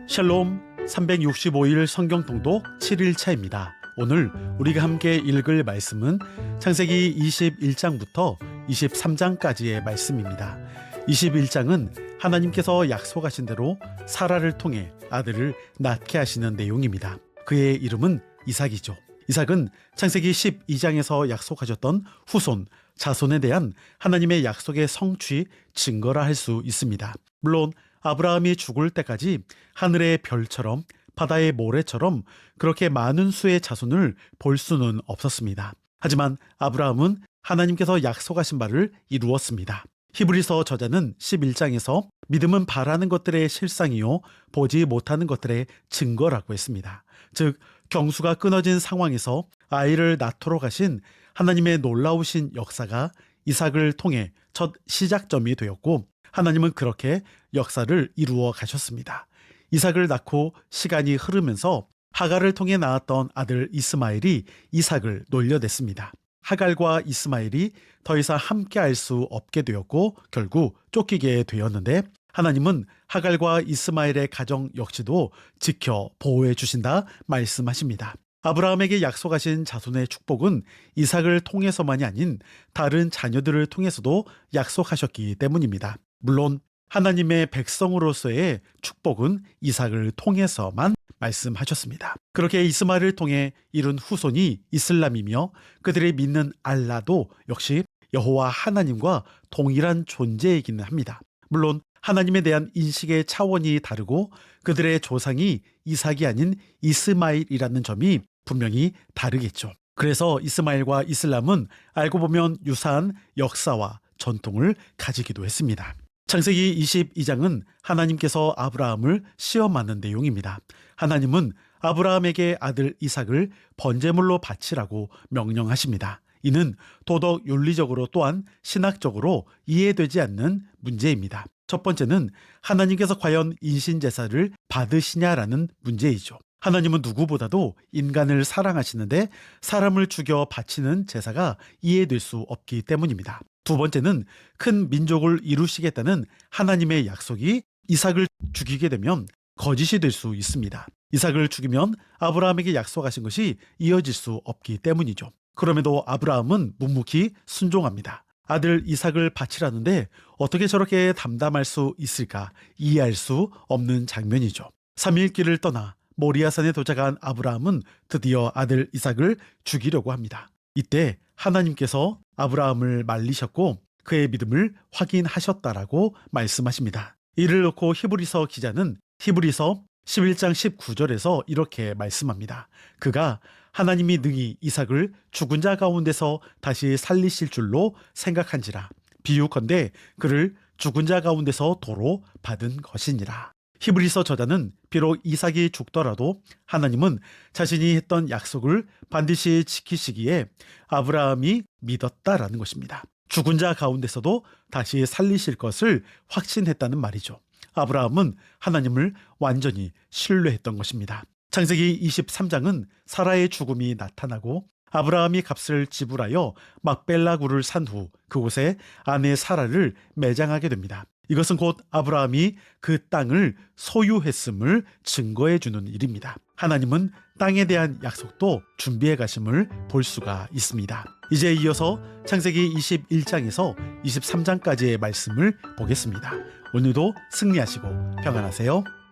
샬롬 365일 성경 통독 7일차입니다. 오늘 우리가 함께 읽을 말씀은 창세기 21장부터 23장까지의 말씀입니다. 21장은 하나님께서 약속하신 대로 사라를 통해 아들을 낳게 하시는 내용입니다. 그의 이름은 이삭이죠. 이삭은 창세기 12장에서 약속하셨던 후손, 자손에 대한 하나님의 약속의 성취 증거라 할 수 있습니다. 물론 아브라함이 죽을 때까지 하늘의 별처럼 바다의 모래처럼 그렇게 많은 수의 자손을 볼 수는 없었습니다. 하지만 아브라함은 하나님께서 약속하신 바를 이루었습니다. 히브리서 저자는 11장에서 믿음은 바라는 것들의 실상이요 보지 못하는 것들의 증거라고 했습니다. 즉 경수가 끊어진 상황에서 아이를 낳도록 하신 하나님의 놀라우신 역사가 이삭을 통해 첫 시작점이 되었고, 하나님은 그렇게 역사를 이루어 가셨습니다. 이삭을 낳고 시간이 흐르면서 하갈을 통해 낳았던 아들 이스마엘이 이삭을 놀려댔습니다. 하갈과 이스마엘이 더 이상 함께 할 수 없게 되었고 결국 쫓기게 되었는데, 하나님은 하갈과 이스마엘의 가정 역시도 지켜 보호해 주신다 말씀하십니다. 아브라함에게 약속하신 자손의 축복은 이삭을 통해서만이 아닌 다른 자녀들을 통해서도 약속하셨기 때문입니다. 물론 하나님의 백성으로서의 축복은 이삭을 통해서만 말씀하셨습니다. 그렇게 이스마엘을 통해 이룬 후손이 이슬람이며 그들이 믿는 알라도 역시 여호와 하나님과 동일한 존재이기는 합니다. 물론 하나님에 대한 인식의 차원이 다르고 그들의 조상이 이삭이 아닌 이스마엘이라는 점이 분명히 다르겠죠. 그래서 이스마엘과 이슬람은 알고 보면 유사한 역사와 전통을 가지기도 했습니다. 창세기 22장은 하나님께서 아브라함을 시험하는 내용입니다. 하나님은 아브라함에게 아들 이삭을 번제물로 바치라고 명령하십니다. 이는 도덕 윤리적으로 또한 신학적으로 이해되지 않는 문제입니다. 첫 번째는 하나님께서 과연 인신제사를 받으시냐라는 문제이죠. 하나님은 누구보다도 인간을 사랑하시는데 사람을 죽여 바치는 제사가 이해될 수 없기 때문입니다. 두 번째는 큰 민족을 이루시겠다는 하나님의 약속이 이삭을 죽이게 되면 거짓이 될 수 있습니다. 이삭을 죽이면 아브라함에게 약속하신 것이 이어질 수 없기 때문이죠. 그럼에도 아브라함은 묵묵히 순종합니다. 아들 이삭을 바치라는데 어떻게 저렇게 담담할 수 있을까 이해할 수 없는 장면이죠. 3일 길을 떠나 모리아산에 도착한 아브라함은 드디어 아들 이삭을 죽이려고 합니다. 이때 하나님께서 아브라함을 말리셨고 그의 믿음을 확인하셨다라고 말씀하십니다. 이를 놓고 히브리서 기자는 히브리서 11장 19절에서 이렇게 말씀합니다. 그가 하나님이 능히 이삭을 죽은 자 가운데서 다시 살리실 줄로 생각한지라 비유컨대 그를 죽은 자 가운데서 도로 받은 것이니라. 히브리서 저자는 비록 이삭이 죽더라도 하나님은 자신이 했던 약속을 반드시 지키시기에 아브라함이 믿었다라는 것입니다. 죽은 자 가운데서도 다시 살리실 것을 확신했다는 말이죠. 아브라함은 하나님을 완전히 신뢰했던 것입니다. 창세기 23장은 사라의 죽음이 나타나고 아브라함이 값을 지불하여 막벨라 굴을 산 후 그곳에 아내 사라를 매장하게 됩니다. 이것은 곧 아브라함이 그 땅을 소유했음을 증거해 주는 일입니다. 하나님은 땅에 대한 약속도 준비해 가심을 볼 수가 있습니다. 이제 이어서 창세기 21장에서 23장까지의 말씀을 보겠습니다. 오늘도 승리하시고 평안하세요.